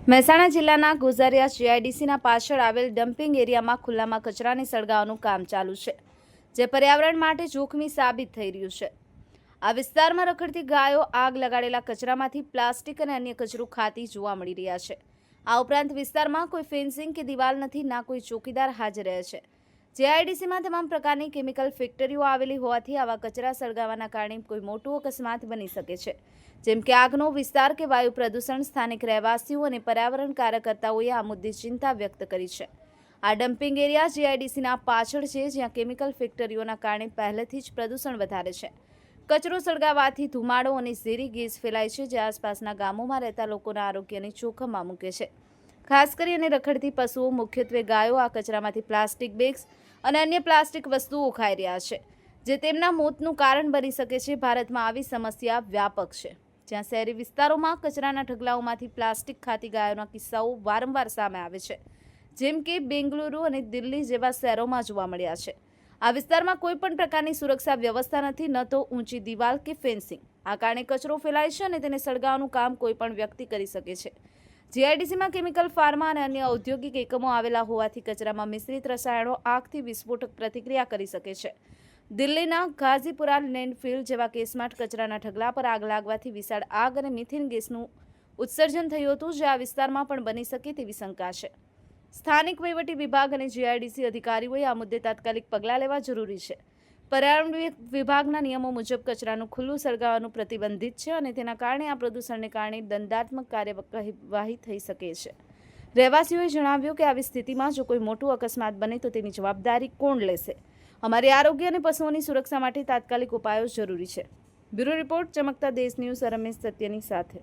મહેસાણા જિલ્લાના ગોઝારિયા જીઆઈડીસીના પાછળ આવેલ ડમ્પિંગ એરિયામાં ખુલ્લામાં કચરાને સળગાવવાનું કામ ચાલુ છે, જે પર્યાવરણ માટે જોખમી સાબિત થઈ રહ્યું છે। આ વિસ્તારમાં રખડતી ગાયો આગ લગાડેલા કચરામાંથી પ્લાસ્ટિક અને અન્ય કચરો ખાતી જોવા મળી રહ્યા છે। આ ઉપરાંત વિસ્તારમાં કોઈ ફેન્સિંગ કે દિવાલ નથી, ના કોઈ ચોકીદાર હાજર રહે છે। જીઆઈડીસીમાં તમામ પ્રકારની કેમિકલ ફેક્ટરીઓ આવેલી હોવાથી આવા કચરા સળગાવવાના કારણે કોઈ મોટો અકસ્માત બની શકે છે, જેમ કે આગનો વિસ્તાર કે વાયુ પ્રદૂષણ। સ્થાનિક રહેવાસીઓ અને પર્યાવરણ કાર્યકર્તાઓએ આ મુદ્દે ચિંતા વ્યક્ત કરી છે। આ ડમ્પિંગ એરિયા જીઆઈડીસીના પાછળ છે, જ્યાં કેમિકલ ફેક્ટરીઓના કારણે પહેલેથી જ પ્રદૂષણ વધારે છે। કચરો સળગાવવાથી ધુમાડો અને ઝેરી ગેસ ફેલાય છે, જે આસપાસના ગામોમાં રહેતા લોકોના આરોગ્યને જોખમમાં મૂકે છે। ખાસ કરીને રખડતી પશુઓ, મુખ્યત્વે ગાયો, આ કચરામાંથી પ્લાસ્ટિક બેગ્સ અને અન્ય પ્લાસ્ટિક વસ્તુઓ ખાઈ રહ્યા છે, જે તેમના મોતનું કારણ બની શકે છે। ભારતમાં આવી સમસ્યા વ્યાપક છે, જ્યાં શહેરી વિસ્તારોમાં કચરાના ઢગલાઓમાંથી પ્લાસ્ટિક ખાતી ગાયોના કિસ્સાઓ વારંવાર સામે આવે છે, જેમ કે બેંગલુરુ અને દિલ્હી જેવા શહેરોમાં જોવા મળ્યા છે। આ વિસ્તારમાં કોઈ પણ પ્રકારની સુરક્ષા વ્યવસ્થા નથી, ન તો ઊંચી દિવાલ કે ફેન્સિંગ। આ કારણે કચરો ફેલાય છે અને તેને સળગાવવાનું કામ કોઈ પણ વ્યક્તિ કરી શકે છે। જીઆઈડીસીમાં કેમિકલ, ફાર્મા અને અન્ય ઔદ્યોગિક એકમો આવેલા હોવાથી કચરામાં મિશ્રિત રસાયણો આગથી વિસ્ફોટક પ્રતિક્રિયા કરી શકે છે। દિલ્હીના ગાઝીપુરા લેન્ડફિલ જેવા કેસમાં કચરાના ઢગલા પર આગ લાગવાથી વિશાળ આગ અને મિથેન ગેસનું ઉત્સર્જન થયું હતું, જે આ વિસ્તારમાં પણ બની શકે તેવી શંકા છે। સ્થાનિક વહીવટી વિભાગ અને જીઆઈડીસી અધિકારીઓએ આ મુદ્દે તાત્કાલિક પગલાં લેવા જરૂરી છે। પર્યાવરણ વિભાગના નિયમો મુજબ કચરાનું ખુલ્લું સળગાવવાનું પ્રતિબંધિત છે અને તેના કારણે આ પ્રદૂષણને કારણે દંડાત્મક કાર્યવાહી થઈ શકે છે। રહેવાસીઓએ જણાવ્યું કે આવી સ્થિતિમાં જો કોઈ મોટું અકસ્માત બને તો તેની જવાબદારી કોણ લેશે? અમારી આરોગ્ય અને પશુઓની સુરક્ષા માટે તાત્કાલિક ઉપાયો જરૂરી છે। બ્યુરો રિપોર્ટ, ચમકતા દેશ ન્યૂઝ, રમેશ સત્યની સાથે।